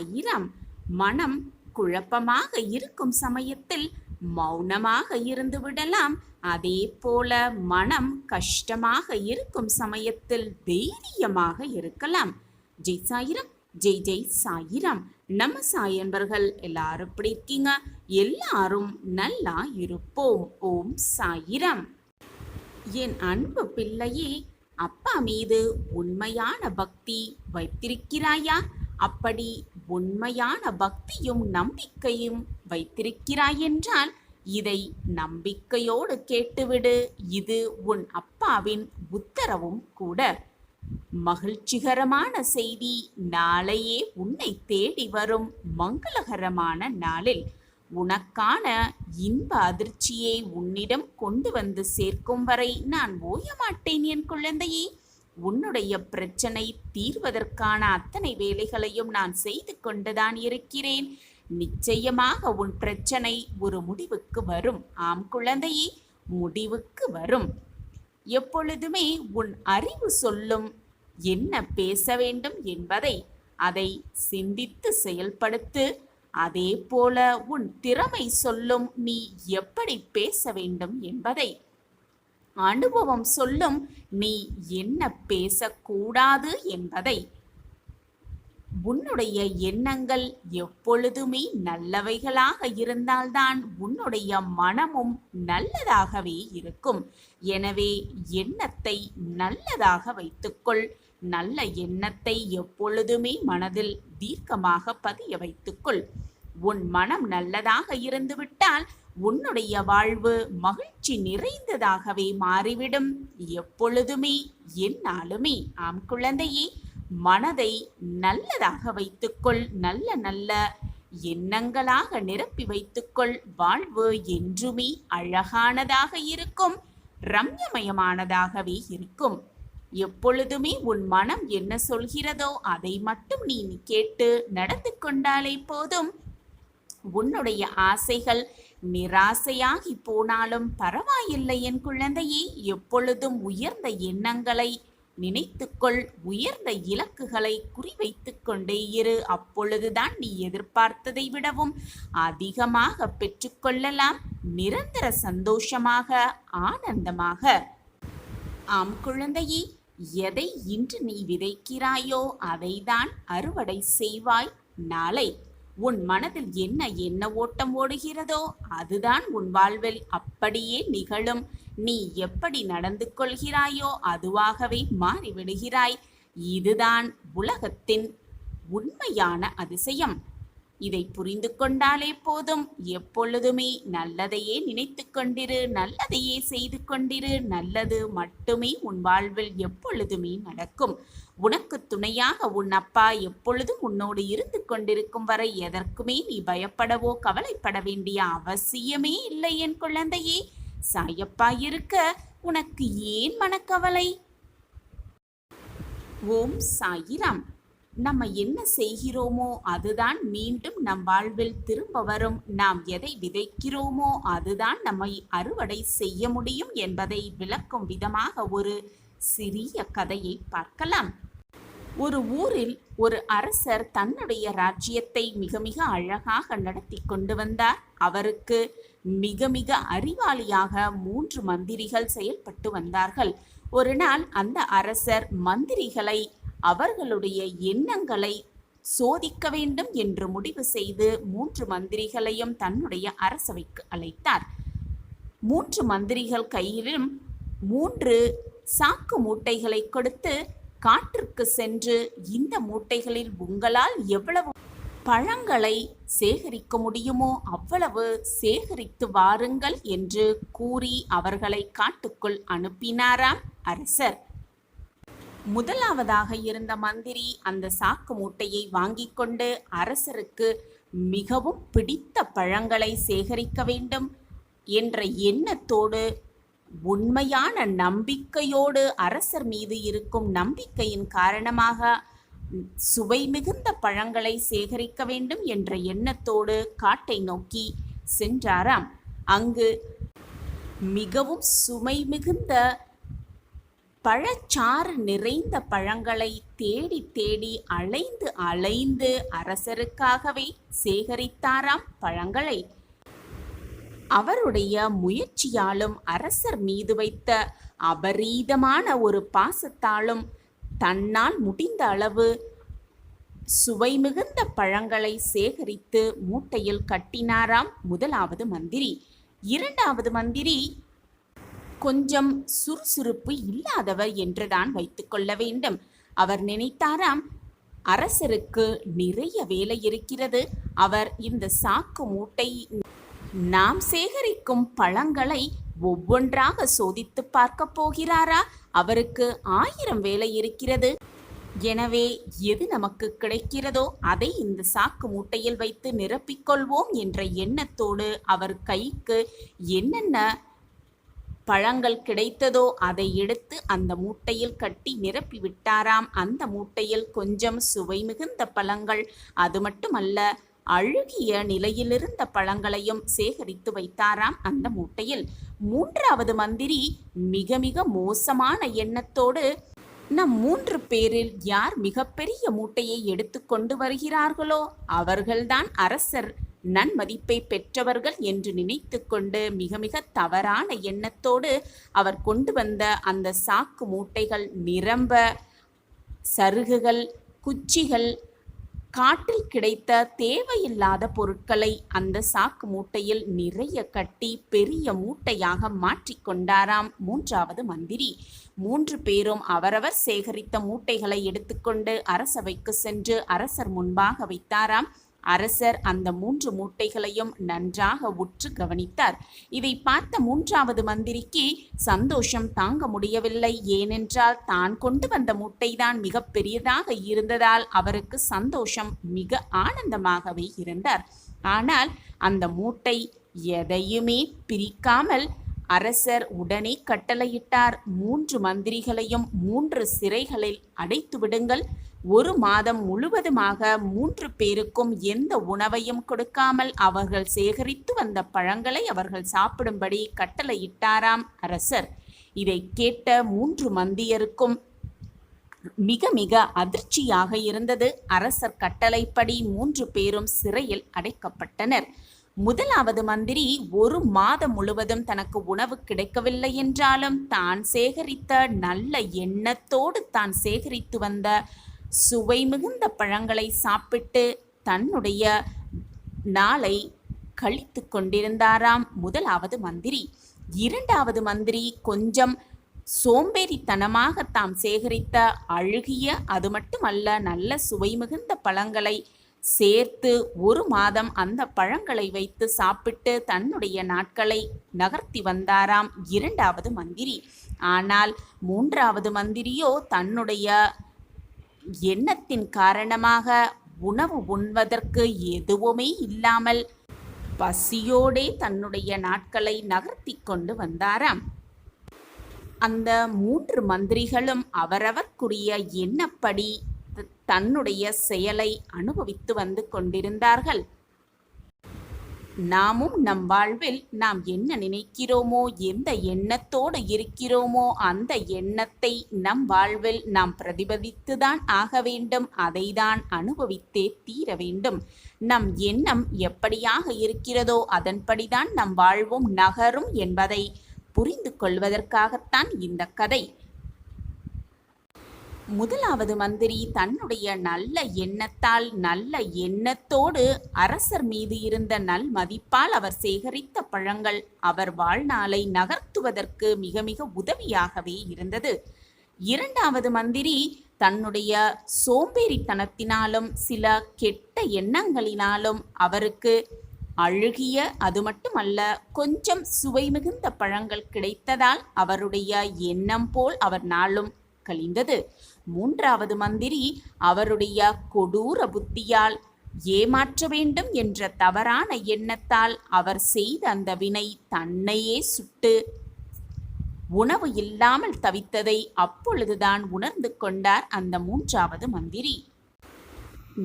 சாயிராம். மனம் குழப்பமாக இருக்கும் சமயத்தில் மௌனமாக இருந்து விடலாம். அதே போல மனம் கஷ்டமாக இருக்கும் சமயத்தில் தைரியமாக இருக்கலாம். ஜெய் சாயிராம், ஜெய் ஜெய் சாயிராம். நம்ம சாய் அன்பர்கள் எல்லாரும் எப்படி இருக்கீங்க? எல்லாரும் நல்லா இருப்போம். ஓம் சாயிராம். என் அன்பு பிள்ளையே, அப்பா மீது உண்மையான பக்தி வைத்திருக்கிறாயா? அப்படி உண்மையான பக்தியும் நம்பிக்கையும் வைத்திருக்கிறாய் என்றால் இதை நம்பிக்கையோடு கேட்டுவிடு. இது உன் அப்பாவின் உத்தரவும் கூட. மகிழ்ச்சிகரமான செய்தி, நாளையே உன்னை தேடி வரும் மங்களகரமான நாளில் உனக்கான இன்ப அதிர்ச்சியை உன்னிடம் கொண்டு வந்து சேர்க்கும் வரை நான் ஓயமாட்டேன் என் குழந்தையே. உன்னுடைய பிரச்சனை தீர்வதற்கான அத்தனை வேலைகளையும் நான் செய்து கொண்டுதான் இருக்கிறேன். நிச்சயமாக உன் பிரச்சனை ஒரு முடிவுக்கு வரும். ஆம் குழந்தையே, முடிவுக்கு வரும். எப்பொழுதுமே உன் அறிவு சொல்லும் என்ன பேச வேண்டும் என்பதை அதை சிந்தித்து செயல்படுத்து. அதே போல உன் திறமை சொல்லும் நீ எப்படி பேச வேண்டும் என்பதை. அனுபவம் சொல்லும் நீ என்ன பேசக்கூடாது என்பதை. உன்னுடைய எண்ணங்கள் எப்பொழுதுமே நல்லவைகளாக இருந்தால்தான் உன்னுடைய மனமும் நல்லதாகவே இருக்கும். எனவே எண்ணத்தை நல்லதாக வைத்துக்கொள். நல்ல எண்ணத்தை எப்பொழுதுமே மனதில் தீர்க்கமாக பதிய வைத்துக்கொள். உன் மனம் நல்லதாக இருந்துவிட்டால் உன்னுடைய வாழ்வு மகிழ்ச்சி நிறைந்ததாகவே மாறிவிடும். எப்பொழுதுமே எந்நாளுமே. ஆம் குழந்தையே, மனதை நல்லதாக வைத்துக்கொள். நல்ல நல்ல எண்ணங்களாக நிரப்பி வைத்துக்கொள். வாழ்வு என்றுமே அழகானதாக இருக்கும், ரம்யமயமானதாகவே இருக்கும். எப்பொழுதுமே உன் மனம் என்ன சொல்கிறதோ அதை மட்டும் நீ கேட்டு நடந்து கொண்டாலே போதும். உன்னுடைய ஆசைகள் நிராசையாகி போனாலும் பரவாயில்லை என் குழந்தையே. எப்பொழுதும் உயர்ந்த எண்ணங்களை நினைத்துக்கொள். உயர்ந்த இலக்குகளை குறிவைத்துக் கொண்டே இரு. அப்பொழுதுதான் நீ எதிர்பார்த்ததை விடவும் அதிகமாக பெற்றுக்கொள்ளலாம். நிரந்தர சந்தோஷமாக, ஆனந்தமாக. ஆம் குழந்தையே, எதை இன்று நீ விதைக்கிறாயோ அதைதான் அறுவடை செய்வாய் நாளை. உன் மனதில் என்ன எண்ண ஓட்டம் ஓடுகிறதோ அதுதான் உன் வாழ்வில் அப்படியே நிகழும். நீ எப்படி நடந்து கொள்கிறாயோ அதுவாகவே மாறிவிடுகிறாய். இதுதான் உலகத்தின் உண்மையான அதிசயம். இதை புரிந்து கொண்டாலே போதும். எப்பொழுதுமே நல்லதையே நினைத்து கொண்டிரு, நல்லதையே செய்து கொண்டிரு. நல்லது மட்டுமே உன் வாழ்வில் எப்பொழுதுமே நடக்கும். உனக்கு துணையாக உன் அப்பா எப்பொழுதும் உன்னோடு இருந்து கொண்டிருக்கும் வரை எதற்குமே நீ பயப்படவோ கவலைப்பட வேண்டிய அவசியமே இல்லை என் குழந்தையே. சாயப்பா இருக்க உனக்கு ஏன் மனக்கவலை? ஓம் சாயிராம். நம்ம என்ன செய்கிறோமோ அதுதான் மீண்டும் நம் வாழ்வில் திரும்ப வரும். நாம் எதை விதைக்கிறோமோ அதுதான் நம்மை அறுவடை செய்ய முடியும் என்பதை விளக்கும் விதமாக ஒரு சிறிய கதையை பார்க்கலாம். ஒரு ஊரில் ஒரு அரசர் தன்னுடைய ராஜ்யத்தை மிக மிக அழகாக நடத்தி கொண்டு வந்தார். அவருக்கு மிக மிக அறிவாளியாக 3 மந்திரிகள் செயல்பட்டு வந்தார்கள். ஒரு நாள் அந்த அரசர் மந்திரிகளை அவர்களுடைய எண்ணங்களை சோதிக்க வேண்டும் என்று முடிவு செய்து 3 மந்திரிகளையும் தன்னுடைய அரசவைக்கு அழைத்தார். 3 மந்திரிகள் கையிலும் 3 சாக்கு மூட்டைகளை கொடுத்து காட்டிற்கு சென்று இந்த மூட்டைகளில் உங்களால் எவ்வளவு பழங்களை சேகரிக்க முடியுமோ அவ்வளவு சேகரித்து வாருங்கள் என்று கூறி அவர்களை காட்டுக்குள் அனுப்பினாராம் அரசர். முதலாவதாக இருந்த மந்திரி அந்த சாக்கு மூட்டையை வாங்கி கொண்டு அரசருக்கு மிகவும் பிடித்த பழங்களை சேகரிக்க வேண்டும் என்ற எண்ணத்தோடு, உண்மையான நம்பிக்கையோடு, அரசர் மீது இருக்கும் நம்பிக்கையின் காரணமாக சுவை மிகுந்த பழங்களை சேகரிக்க வேண்டும் என்ற எண்ணத்தோடு காட்டை நோக்கி சென்றாராம். அங்கு மிகவும் சுவை மிகுந்த பழச்சாறு நிறைந்த பழங்களை தேடி தேடி அலைந்து அலைந்து அரசருக்காகவே சேகரித்தாராம் பழங்களை. அவருடைய முயற்சியாலும் அரசர் மீது வைத்த அபரீதமான ஒரு பாசத்தாலும் தன்னால் முடிந்த அளவு சுவை மிகுந்த பழங்களை சேகரித்து மூட்டையில் கட்டினாராம் முதலாவது மந்திரி. இரண்டாவது மந்திரி கொஞ்சம் சுறுசுறுப்பு இல்லாதவர் என்றுதான் வைத்துக்கொள்ள வேண்டும். அவர் நினைத்தாராம், அரசருக்கு நிறைய வேலை இருக்கிறது. அவர் இந்த சாக்கு மூட்டை நாம் சேகரிக்கும் பழங்களை ஒவ்வொன்றாக சோதித்து பார்க்க போகிறாரா? அவருக்கு 1000 வேலை இருக்கிறது. எனவே எது நமக்கு கிடைக்கிறதோ அதை இந்த சாக்கு மூட்டையில் வைத்து நிரப்பிக்கொள்வோம் என்ற எண்ணத்தோடு அவர் கைக்கு என்னென்ன பழங்கள் கிடைத்ததோ அதை எடுத்து அந்த மூட்டையில் கட்டி நிரப்பி விட்டாராம். அந்த மூட்டையில் கொஞ்சம் சுவை மிகுந்த பழங்கள், அது மட்டுமல்ல அழுகிய நிலையிலிருந்த பழங்களையும் சேகரித்து வைத்தாராம் அந்த மூட்டையில். மூன்றாவது மந்திரி மிக மிக மோசமான எண்ணத்தோடு, நம் 3 பேரில் யார் மிகப்பெரிய மூட்டையை எடுத்து கொண்டு வருகிறார்களோ அவர்கள்தான் அரசர் நன்மதிப்பை பெற்றவர்கள் என்று நினைத்து கொண்டு மிக மிக தவறான எண்ணத்தோடு அவர் கொண்டு வந்த அந்த சாக்கு மூட்டைகள் நிரம்ப சருகுகள், குச்சிகள், காட்டில் கிடைத்த தேவையில்லாத பொருட்களை அந்த சாக்கு மூட்டையில் நிறைய கட்டி பெரிய மூட்டையாக மாற்றிக்கொண்டாராம் மூன்றாவது மந்திரி. 3 பேரும் அவரவர் சேகரித்த மூட்டைகளை எடுத்துக்கொண்டு அரசவைக்கு சென்று அரசர் முன்பாக வைத்தாராம். அரசர் அந்த 3 மூட்டைகளையும் நன்றாக உற்று கவனித்தார். இதை பார்த்த மூன்றாவது மந்திரிக்கு சந்தோஷம் தாங்க முடியவில்லை. ஏனென்றால் தான் கொண்டு வந்த மூட்டைதான் மிக பெரியதாக இருந்ததால் அவருக்கு சந்தோஷம் மிக ஆனந்தமாகவே இருந்தார். ஆனால் அந்த மூட்டை எதையுமே பிரிக்காமல் அரசர் உடனே கட்டளையிட்டார், 3 மந்திரிகளையும் 3 சிறைகளில் அடைத்து விடுங்கள். 1 மாதம் முழுவதுமாக 3 பேருக்கும் எந்த உணவையும் கொடுக்காமல் அவர்கள் சேகரித்து வந்த பழங்களை அவர்கள் சாப்பிடும்படி கட்டளையிட்டாராம் அரசர். இதை கேட்ட 3 மந்தியருக்கும் மிக மிக அதிர்ச்சியாக இருந்தது. அரசர் கட்டளைப்படி 3 பேரும் சிறையில் அடைக்கப்பட்டனர். முதலாவது மந்திரி 1 மாதம் முழுவதும் தனக்கு உணவு கிடைக்கவில்லை என்றாலும் தான் சேகரித்த நல்ல எண்ணத்தோடு தான் சேகரித்து வந்த சுவை மிகுந்த பழங்களை சாப்பிட்டு தன்னுடைய நாளை கழித்து கொண்டிருந்தாராம் முதலாவது மந்திரி. இரண்டாவது மந்திரி கொஞ்சம் சோம்பேறித்தனமாக தாம் சேகரித்த அழுகிய, அது மட்டுமல்ல நல்ல சுவை மிகுந்த பழங்களை சேர்த்து 1 மாதம் அந்த பழங்களை வைத்து சாப்பிட்டு தன்னுடைய நாட்களை நகர்த்தி வந்தாராம் இரண்டாவது மந்திரி. ஆனால் மூன்றாவது மந்திரியோ தன்னுடைய எண்ணத்தின் காரணமாக உணவு உண்வதற்கு எதுவுமே இல்லாமல் பசியோடே தன்னுடைய நாட்களை நகர்த்தி கொண்டு வந்தாராம். அந்த 3 மந்திரிகளும் அவரவர்க்குரிய எண்ணப்படி தன்னுடைய செயலை அனுபவித்து வந்து கொண்டிருந்தார்கள். நாமும் நம் வாழ்வில் நாம் என்ன நினைக்கிறோமோ, எந்த எண்ணத்தோடு இருக்கிறோமோ அந்த எண்ணத்தை நம் வாழ்வில் நாம் பிரதிபலித்துதான் ஆக வேண்டும். அதை தான் அனுபவித்தே தீர வேண்டும். நம் எண்ணம் எப்படியாக இருக்கிறதோ அதன்படிதான் நம் வாழ்வும் நகரும் என்பதை புரிந்து கொள்வதற்காகத்தான் இந்த கதை. முதலாவது மந்திரி தன்னுடைய நல்ல எண்ணத்தால், நல்ல எண்ணத்தோடு அரசர் மீது இருந்த நல் மதிப்பால் அவர் சேகரித்த பழங்கள் அவர் வாழ்நாளை நகர்த்துவதற்கு மிக மிக உதவியாகவே இருந்தது. இரண்டாவது மந்திரி தன்னுடைய சோம்பேறித்தனத்தினாலும் சில கெட்ட எண்ணங்களினாலும் அவருக்கு அழுகிய, அது மட்டுமல்ல கொஞ்சம் சுவை மிகுந்த பழங்கள் கிடைத்ததால் அவருடைய எண்ணம் போல் அவர் நாளும் கழிந்தது. மூன்றாவது மந்திரி அவருடைய கொடூர புத்தியால், ஏமாற்ற வேண்டும் என்ற தவறான எண்ணத்தால் அவர் செய்த அந்த வினை தன்னையே சுட்டு உணவு இல்லாமல் தவித்ததை அப்பொழுதுதான் உணர்ந்து கொண்டார் அந்த மூன்றாவது மந்திரி.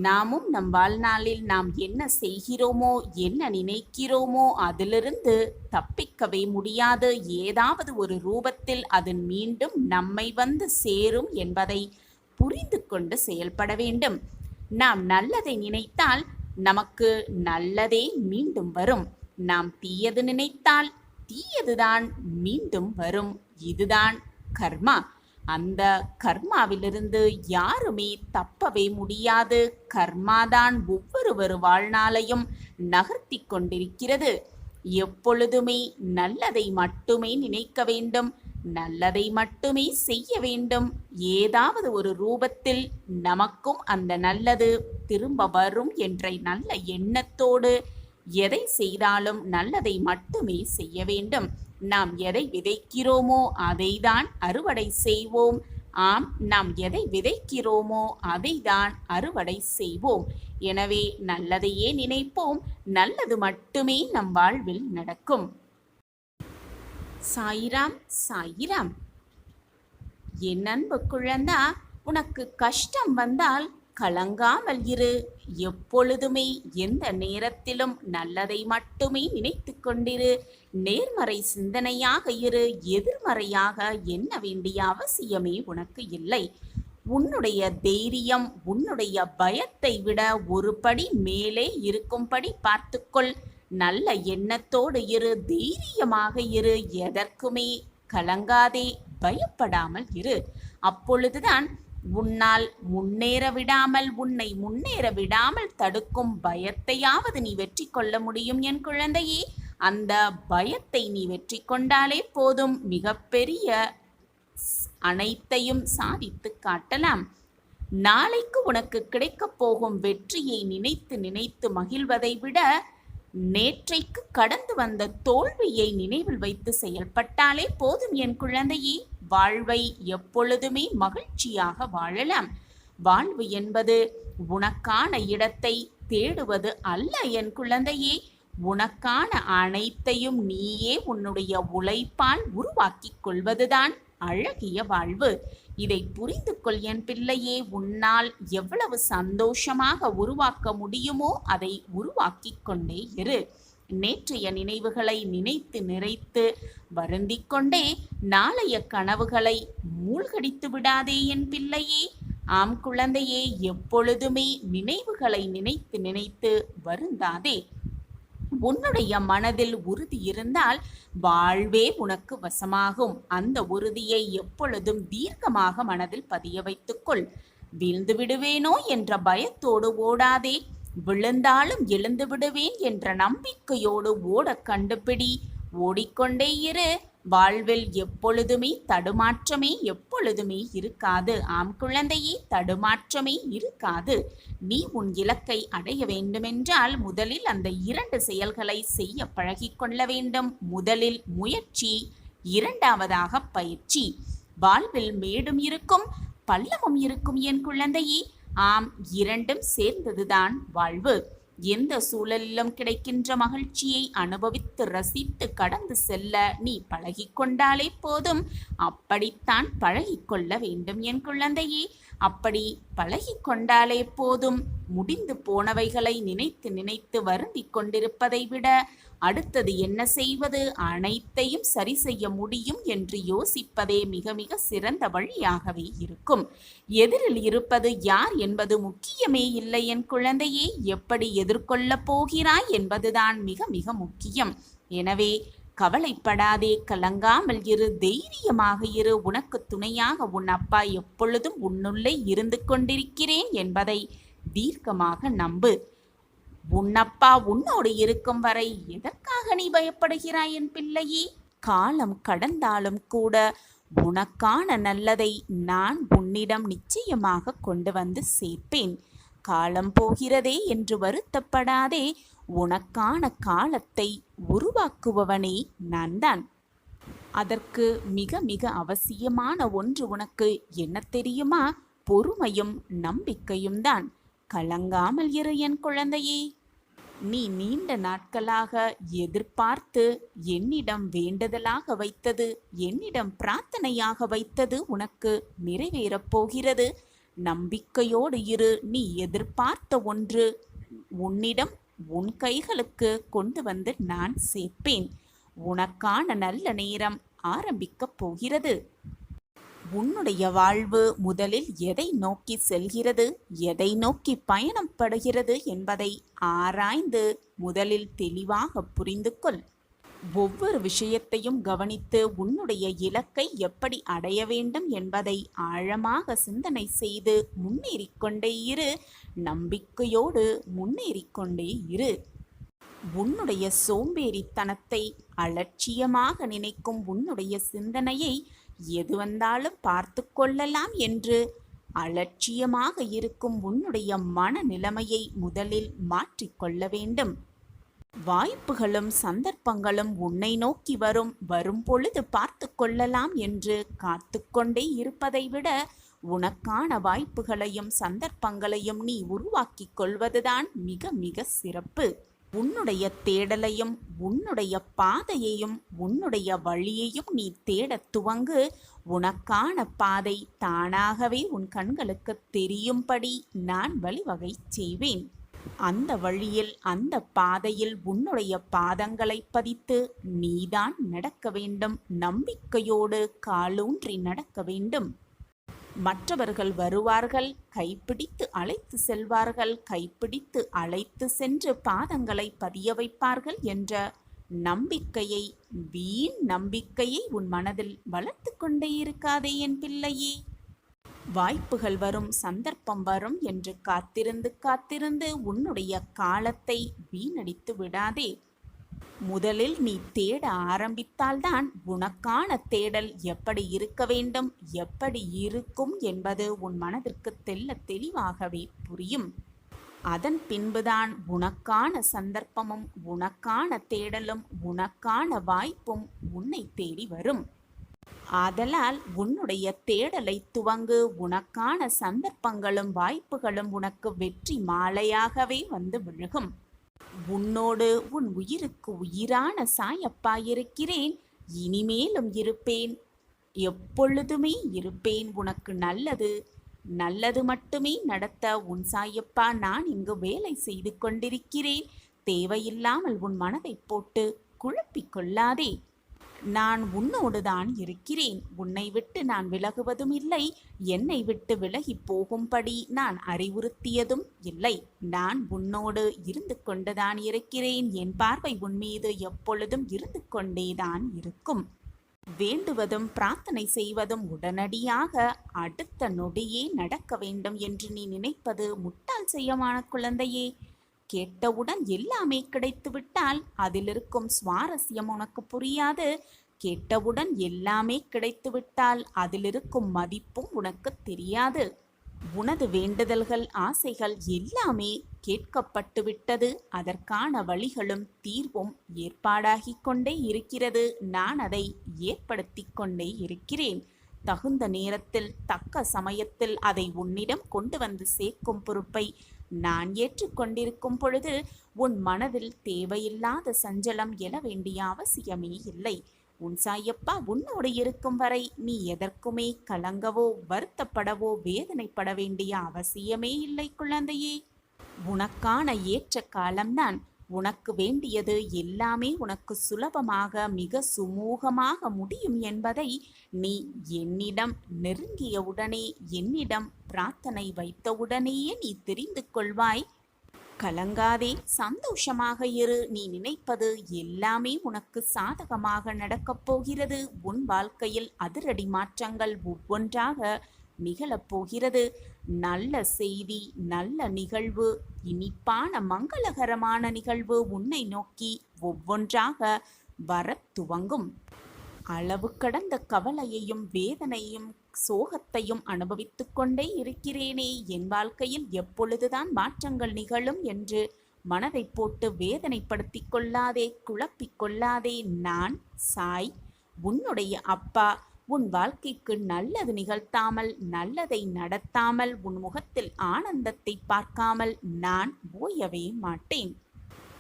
நாமும் நம் வாழ்நாளில் நாம் என்ன செய்கிறோமோ என்ன நினைக்கிறோமோ அதிலிருந்து தப்பிக்கவே முடியாது. ஏதாவது ஒரு ரூபத்தில் அது மீண்டும் நம்மை வந்து சேரும் என்பதை புரிந்து கொண்டு செயல்பட வேண்டும். நாம் நல்லதை நினைத்தால் நமக்கு நல்லதே மீண்டும் வரும். நாம் தீயது நினைத்தால் தீயதுதான் மீண்டும் வரும். இதுதான் கர்மா. அந்த கர்மாவிலிருந்து யாருமே தப்பவே முடியாது. கர்மாதான் ஒவ்வொரு வாழ்நாளையும் நகர்த்தி கொண்டிருக்கிறது. எப்பொழுதுமே நல்லதை மட்டுமே நினைக்க வேண்டும், நல்லதை மட்டுமே செய்ய வேண்டும். ஏதாவது ஒரு ரூபத்தில் நமக்கும் அந்த நல்லது திரும்ப வரும் என்ற நல்ல எண்ணத்தோடு எதை செய்தாலும் நல்லதை மட்டுமே செய்ய வேண்டும். நாம் எதை விதைக்கிறோமோ அதைதான் அறுவடை செய்வோம். ஆம், நாம் எதை விதைக்கிறோமோ அதைதான் அறுவடை செய்வோம். எனவே நல்லதையே நினைப்போம், நல்லது மட்டுமே நம் வாழ்வில் நடக்கும். சாயிராம் சாயிராம். என் அன்பு குழந்தா, உனக்கு கஷ்டம் வந்தால் கலங்காமல் இரு. எப்பொழுதுமே எந்த நேரத்திலும் நல்லதை மட்டுமே நினைத்து கொண்டிரு. நேர்மறை சிந்தனையாக இரு. எதிர்மறையாக எண்ண வேண்டிய அவசியமே உனக்கு இல்லை. உன்னுடைய தைரியம் உன்னுடைய பயத்தை விட ஒரு படி மேலே இருக்கும்படி பார்த்துக்கொள். நல்ல எண்ணத்தோடு இரு, தைரியமாக இரு, எதற்குமே கலங்காதே, பயப்படாமல் இரு. அப்பொழுதுதான் உன்னால் முன்னேற விடாமல் உன்னை முன்னேற விடாமல் தடுக்கும் பயத்தையாவது நீ வெற்றி கொள்ள முடியும் என் குழந்தையே. அந்த பயத்தை நீ வெற்றி கொண்டாலே போதும், மிகப்பெரிய அனைத்தையும் சாதித்து காட்டலாம். நாளைக்கு உனக்கு கிடைக்கப் போகும் வெற்றியை நினைத்து நினைத்து மகிழ்வதை விட நேற்றைக்கு கடந்து வந்த தோல்வியை நினைவில் வைத்து செயல்பட்டாலே போதும் என் குழந்தையே. வாழ்வை எப்பொழுதுமே மகிழ்ச்சியாக வாழலாம். வாழ்வு என்பது உனக்கான இடத்தை தேடுவது அல்ல என் குழந்தையே. உனக்கான அனைத்தையும் நீயே உன்னுடைய உழைப்பால் உருவாக்கிக் கொள்வதுதான் அழகிய வாழ்வு. இதை புரிந்து கொள் என் பிள்ளையே. உன்னால் எவ்வளவு சந்தோஷமாக உருவாக்க முடியுமோ அதை உருவாக்கிக் கொண்டே இரு. நேற்றைய நினைவுகளை நினைத்து நிறைத்து வருந்திக் கொண்டே நாளைய கனவுகளை மூழ்கடித்து விடாதே என் பிள்ளையே. ஆம் குழந்தையே, எப்பொழுதுமே நினைவுகளை நினைத்து நினைத்து வருந்தாதே. உன்னுடைய மனதில் உறுதி இருந்தால் வாழ்வே உனக்கு வசமாகும். அந்த உறுதியை எப்பொழுதும் தீர்க்கமாக மனதில் பதிய வைத்துக்கொள். வீழ்ந்து விடுவேனோ என்ற பயத்தோடு ஓடாதே. விழுந்தாலும் எழுந்து விடுவேன் என்ற நம்பிக்கையோடு ஓட கண்டுபிடி. ஓடிக்கொண்டே இரு. வாழ்வில் எப்பொழுதுமே தடுமாற்றமே எப்பொழுதுமே இருக்காது. ஆம் குழந்தையே, தடுமாற்றமே இருக்காது. நீ உன் இலக்கை அடைய வேண்டுமென்றால் முதலில் அந்த 2 செயல்களை செய்ய பழகிக்கொள்ள வேண்டும். முதலில் முயற்சி, இரண்டாவதாக பயிற்சி. வாழ்வில் மேடும் இருக்கும் பள்ளமும் இருக்கும் என் குழந்தையே. ஆம், இரண்டும் சேர்ந்ததுதான் வாழ்வு. எந்த சூழலிலும் கிடைக்கின்ற மகிழ்ச்சியை அனுபவித்து ரசித்து கடந்து செல்ல நீ பழகிக்கொண்டாலே போதும். அப்படித்தான் பழகிக்கொள்ள வேண்டும் என் குழந்தையே. அப்படி பழகிக்கொண்டாலே போதும். முடிந்து போனவைகளை நினைத்து நினைத்து வருந்திக் கொண்டிருப்பதை விட அடுத்தது என்ன செய்வது, அனைத்தையும் சரி செய்ய முடியும் என்று யோசிப்பதே மிக மிக சிறந்த வழியாகவே இருக்கும். எதிரில் இருப்பது யார் என்பது முக்கியமே இல்லை என் குழந்தையே. எப்படி எதிர்கொள்ளப் போகிறாய் என்பதுதான் மிக மிக முக்கியம். எனவே கவலைப்படாதே, கலங்காமல் இரு, தைரியமாக இரு. உனக்கு துணையாக உன் அப்பா எப்பொழுதும் உன்னுள்ளே இருந்து கொண்டிருக்கிறேன் என்பதை தீர்க்கமாக நம்பு. உன்னப்பா உன்னோடு இருக்கும் வரை எதற்காக நீ பயப்படுகிறாய் என் பிள்ளையே? காலம் கடந்தாலும் கூட உனக்கான நல்லதை நான் உன்னிடம் நிச்சயமாக கொண்டு வந்து சேர்ப்பேன். காலம் போகிறதே என்று வருத்தப்படாதே. உனக்கான காலத்தை உருவாக்குபவனே நான் தான். அதற்கு மிக மிக அவசியமான ஒன்று உனக்கு என்ன தெரியுமா? பொறுமையும் நம்பிக்கையும் தான். கலங்காமல் இரு என் குழந்தையே. நீ நீண்ட நாட்களாக எதிர்பார்த்து என்னிடம் வேண்டுதலாக வைத்தது, என்னிடம் பிரார்த்தனையாக வைத்தது உனக்கு நிறைவேறப் போகிறது. நம்பிக்கையோடு இரு. நீ எதிர்பார்த்த ஒன்று உன்னிடம் உன் கைகளுக்கு கொண்டு வந்து நான் சேர்ப்பேன். உனக்கான நல்ல நேரம் ஆரம்பிக்கப் போகிறது. உன்னுடைய வாழ்வு முதலில் எதை நோக்கி செல்கிறது, எதை நோக்கி பயணம் படுகிறது என்பதை ஆராய்ந்து முதலில் தெளிவாக புரிந்து கொள். ஒவ்வொரு விஷயத்தையும் கவனித்து உன்னுடைய இலக்கை எப்படி அடைய வேண்டும் என்பதை ஆழமாக சிந்தனை செய்து முன்னேறிக்கொண்டே இரு. நம்பிக்கையோடு முன்னேறிக்கொண்டே இரு. உன்னுடைய சோம்பேறித்தனத்தை, அலட்சியமாக நினைக்கும் உன்னுடைய சிந்தனையை எது வந்தாலும் பார்த்து கொள்ளலாம் என்று அலட்சியமாக இருக்கும் உன்னுடைய மனநிலைமையை முதலில் மாற்றிக்கொள்ள வேண்டும். வாய்ப்புகளும் சந்தர்ப்பங்களும் உன்னை நோக்கி வரும் பொழுது பார்த்து கொள்ளலாம் என்று காத்து கொண்டே இருப்பதை விட உனக்கான வாய்ப்புகளையும் சந்தர்ப்பங்களையும் நீ உருவாக்கி கொள்வதுதான் மிக மிக சிறப்பு. உன்னுடைய தேடலையும் உன்னுடைய பாதையையும் உன்னுடைய வழியையும் நீ தேடத் துவங்கு. உனக்கான பாதை தானாகவே உன் கண்களுக்கு தெரியும்படி நான் வழிவகை செய்வேன். அந்த வழியில், அந்த பாதையில் உன்னுடைய பாதங்களை பதித்து நீதான் நடக்க வேண்டும். நம்பிக்கையோடு காலூன்றி நடக்க வேண்டும். மற்றவர்கள் வருவார்கள், கைப்பிடித்து அழைத்து செல்வார்கள், கைப்பிடித்து அழைத்து சென்று பாதங்களை பதிய வைப்பார்கள் என்ற நம்பிக்கையை, வீண் நம்பிக்கையை உன் மனதில் வளர்த்து கொண்டே இருக்காதே என் பிள்ளையே. வாய்ப்புகள் வரும், சந்தர்ப்பம் வரும் என்று காத்திருந்து உன்னுடைய காலத்தை வீணடித்து விடாதே. முதலில் நீ தேட ஆரம்பித்தால்தான் உனக்கான தேடல் எப்படி இருக்க வேண்டும், எப்படி இருக்கும் என்பது உன் மனதிற்கு தெளிவாகவே புரியும். அதன் பின்புதான் உனக்கான சந்தர்ப்பமும் உனக்கான தேடலும் உனக்கான வாய்ப்பும் உன்னை தேடி வரும். ஆதலால் உன்னுடைய தேடலை துவங்கு. உனக்கான சந்தர்ப்பங்களும் வாய்ப்புகளும் உனக்கு வெற்றி மாலையாகவே வந்து விழுகும். உன்னோடு உன் உயிருக்கு உயிரான சாயப்பா இருக்கிறேன். இனிமேலும் இருப்பேன், எப்பொழுதுமே இருப்பேன். உனக்கு நல்லது மட்டுமே நடத்த உன் சாயப்பா நான் இங்கு வேலை செய்து கொண்டிருக்கிறேன். தேவையில்லாமல் உன் மனதை போட்டு குழப்பிக் கொள்ளாதே. நான் உன்னோடு தான் இருக்கிறேன். உன்னை விட்டு நான் விலகுவதும் இல்லை. என்னை விட்டு விலகி போகும்படி நான் அறிவுறுத்தியதும் இல்லை. நான் உன்னோடு இருந்து கொண்டுதான் இருக்கிறேன். என் பார்வை உன் மீது எப்பொழுதும் இருந்து கொண்டேதான் இருக்கும். வேண்டுவதும் பிரார்த்தனை செய்வதும் உடனடியாக அடுத்த நொடியே நடக்க வேண்டும் என்று நீ நினைப்பது முட்டாள் செய்யமான குழந்தையே. கேட்டவுடன் எல்லாமே கிடைத்துவிட்டால் அதில் இருக்கும் சுவாரஸ்யம் உனக்கு புரியாது. கேட்டவுடன் எல்லாமே கிடைத்துவிட்டால் அதில் இருக்கும் மதிப்பும் உனக்கு தெரியாது. உனது வேண்டுதல்கள், ஆசைகள் எல்லாமே கேட்கப்பட்டு விட்டது. அதற்கான வழிகளும் தீர்வும் ஏற்பாடாகி கொண்டே இருக்கிறது. நான் அதை ஏற்படுத்தி கொண்டே இருக்கிறேன். தகுந்த நேரத்தில், தக்க சமயத்தில் அதை உன்னிடம் கொண்டு வந்து சேர்க்கும் பொறுப்பை நான் ஏற்றுக்கொண்டிருக்கும் பொழுது உன் மனதில் தேவையில்லாத சஞ்சலம் எழ வேண்டிய அவசியமே இல்லை. உன் சாயப்பா உன்னோடு இருக்கும் வரை நீ எதற்குமே கலங்கவோ வருத்தப்படவோ வேதனைப்பட வேண்டிய அவசியமே இல்லை குழந்தையே. உனக்கான ஏற்ற காலம்தான். உனக்கு வேண்டியது எல்லாமே உனக்கு சுலபமாக, மிக சுமூகமாக முடியும் என்பதை நீ என்னிடம் நெருங்கியவுடனே, என்னிடம் பிரார்த்தனை வைத்தவுடனேயே நீ தெரிந்து கொள்வாய். கலங்காதே, சந்தோஷமாக இரு. நீ நினைப்பது எல்லாமே உனக்கு சாதகமாக நடக்கப் போகிறது. உன் வாழ்க்கையில் அதிரடி மாற்றங்கள் ஒவ்வொன்றாக நிகழப்போகிறது. நல்ல செய்தி, நல்ல நிகழ்வு, இனிப்பான மங்களகரமான நிகழ்வு உன்னை நோக்கி ஒவ்வொன்றாக வரத் துவங்கும். அளவு கடந்த கவலையையும் வேதனையும் சோகத்தையும் அனுபவித்து கொண்டே இருக்கிறேனே, என் வாழ்க்கையில் எப்பொழுதுதான் மாற்றங்கள் நிகழும் என்று மனதை போட்டு வேதனைப்படுத்தி கொள்ளாதே, குழப்பிக் கொள்ளாதே. நான் சாய், உன்னுடைய அப்பா, உன் வாழ்க்கைக்கு நல்லது நிகழ்த்தாமல், நல்லதை நடத்தாமல், உன் முகத்தில் ஆனந்தத்தை பார்க்காமல் நான் ஓயவே மாட்டேன்.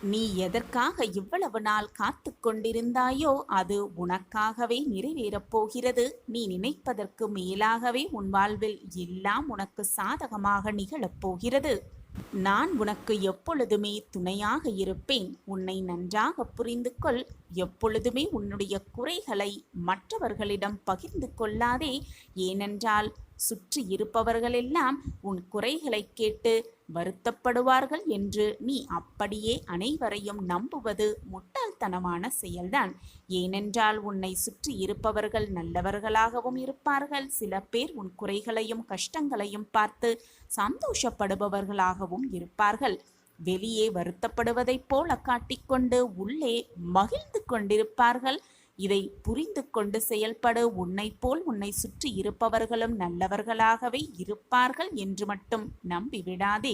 நீ எதற்காக இவ்வளவு நாள் காத்து கொண்டிருந்தாயோ அது உனக்காகவே நிறைவேறப் போகிறது. நீ நினைப்பதற்கு மேலாகவே உன் வாழ்வில் எல்லாம் உனக்கு சாதகமாக நிகழப் போகிறது. நான் உனக்கு எப்பொழுதுமே துணையாக இருப்பேன். உன்னை நன்றாக புரிந்து கொள். எப்பொழுதுமே உன்னுடைய குறைகளை மற்றவர்களிடம் பகிர்ந்து கொள்ளாதே. ஏனென்றால் சுற்றி இருப்பவர்களெல்லாம் உன் குறைகளை கேட்டு வருத்தப்படுவார்கள் என்று நீ அப்படியே அனைவரையும் நம்புவது முட்டாள்தனமான செயல்தான். ஏனென்றால் உன்னை சுற்றி இருப்பவர்கள் நல்லவர்களாகவும் இருப்பார்கள். சில பேர் உன் குறைகளையும் கஷ்டங்களையும் பார்த்து சந்தோஷப்படுபவர்களாகவும் இருப்பார்கள். வெளியே வருத்தப்படுவதைப் போல காட்டிக்கொண்டு உள்ளே மகிழ்ந்து கொண்டிருப்பார்கள். இதை புரிந்து கொண்டு செயல்படு. உன்னை போல் உன்னை சுற்றி இருப்பவர்களும் நல்லவர்களாகவே இருப்பார்கள் என்று மட்டும் நம்பிவிடாதே.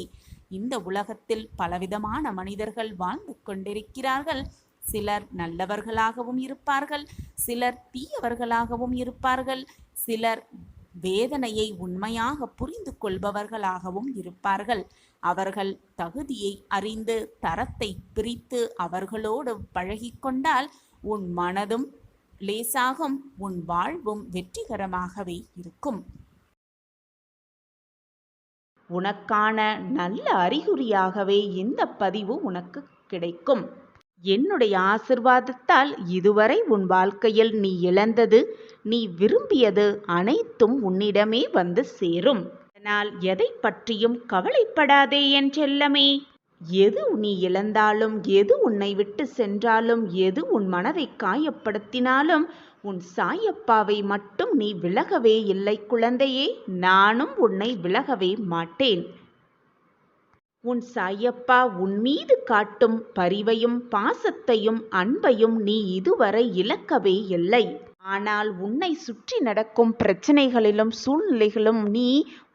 இந்த உலகத்தில் பலவிதமான மனிதர்கள் வாழ்ந்து கொண்டிருக்கிறார்கள். சிலர் நல்லவர்களாகவும் இருப்பார்கள், சிலர் தீயவர்களாகவும் இருப்பார்கள், சிலர் வேதனையை உண்மையாக புரிந்து கொள்பவர்களாகவும் இருப்பார்கள். அவர்கள் தகுதியை அறிந்து தரத்தை பிரித்து அவர்களோடு பழகிக்கொண்டால் உன் மனதும் லேசாகும், உன் வாழ்வும் வெற்றிகரமாகவே இருக்கும். உனக்கான நல்ல அறிகுறியாகவே இந்த பதிவு உனக்கு கிடைக்கும். என்னுடைய ஆசிர்வாதத்தால் இதுவரை உன் வாழ்க்கையில் நீ இழந்தது, நீ விரும்பியது அனைத்தும் உன்னிடமே வந்து சேரும். அதனால் எதை பற்றியும் கவலைப்படாதே என் செல்லமே. எது நீ இழந்தாலும், எது உன்னை விட்டு சென்றாலும், எது உன் மனதை காயப்படுத்தினாலும் உன் சாயப்பாவை மட்டும் நீ விலகவே இல்லை குழந்தையே. நானும் உன்னை விலகவே மாட்டேன். உன் சாயப்பா உன் மீது காட்டும் பரிவையும் பாசத்தையும் அன்பையும் நீ இதுவரை இழக்கவே இல்லை. ஆனால் உன்னை சுற்றி நடக்கும் பிரச்சனைகளிலும் சூழ்நிலைகளும் நீ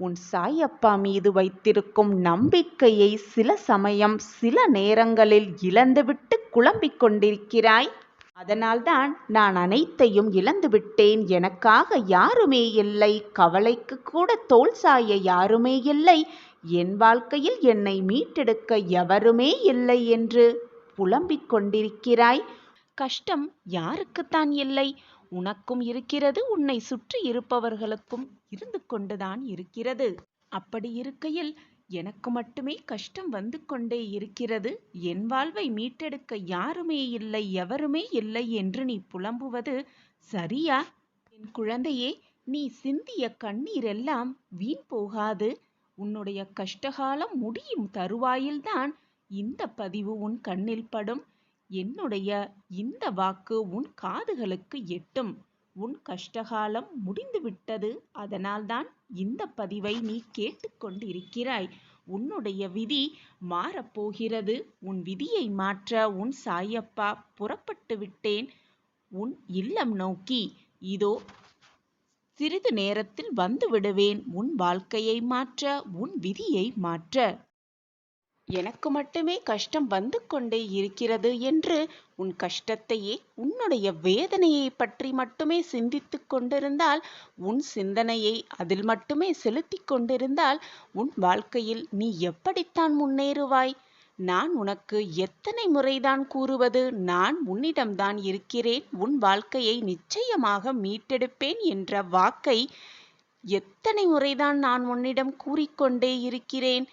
உன் சாயப்பா மீது வைத்திருக்கும் நம்பிக்கையை சில சமயம் சில நேரங்களில் இழந்துவிட்டு குழம்பிக் கொண்டிருக்கிறாய். அதனால்தான் நான் அனைத்தையும் இழந்துவிட்டேன், எனக்காக யாருமே இல்லை, கவலைக்கு கூட தோள் சாய யாருமே இல்லை, என் வாழ்க்கையில் என்னை மீட்டெடுக்க எவருமே இல்லை என்று புலம்பிக் கொண்டிருக்கிறாய். கஷ்டம் யாருக்குத்தான் இல்லை? உனக்கும் இருக்கிறது, உன்னை சுற்றி இருப்பவர்களுக்கும் இருந்து கொண்டுதான் இருக்கிறது. அப்படி இருக்கையில் எனக்கு மட்டுமே கஷ்டம் வந்து கொண்டே இருக்கிறது, என் வாழ்வை மீட்டெடுக்க யாருமே இல்லை, எவருமே இல்லை என்று நீ புலம்புவது சரியா? என் குழந்தையே, நீ சிந்திய கண்ணீரெல்லாம் வீண் போகாது. உன்னுடைய கஷ்டகாலம் முடியும் தருவாயில்தான் இந்த பதிவு உன் கண்ணில் படும். என்னுடைய இந்த வாக்கு உன் காதுகளுக்கு எட்டும். உன் கஷ்டகாலம் முடிந்துவிட்டது. அதனால்தான் இந்த பதிவை நீ கேட்டுக்கொண்டிருக்கிறாய். உன்னுடைய விதி மாறப்போகிறது. உன் விதியை மாற்ற உன் சாயப்பா புறப்பட்டு விட்டேன் உன் இல்லம் நோக்கி. இதோ சிறிது நேரத்தில் வந்து விடுவேன். உன் வாழ்க்கையை மாற்ற, உன் விதியை மாற்ற. எனக்கு மட்டுமே கஷ்டம் வந்து கொண்டே இருக்கிறது என்று உன் கஷ்டத்தையே, உன்னுடைய வேதனையை பற்றி மட்டுமே சிந்தித்து கொண்டிருந்தால், உன் சிந்தனையை அதில் மட்டுமே செலுத்தி கொண்டிருந்தால் உன் வாழ்க்கையில் நீ எப்படித்தான் முன்னேறுவாய்? நான் உனக்கு எத்தனை முறைதான் கூறுவது? நான் உன்னிடம்தான் இருக்கிறேன், உன் வாழ்க்கையை நிச்சயமாக மீட்டெடுப்பேன் என்ற வாக்கை எத்தனை முறைதான் நான் உன்னிடம் கூறிக்கொண்டே இருக்கிறேன்.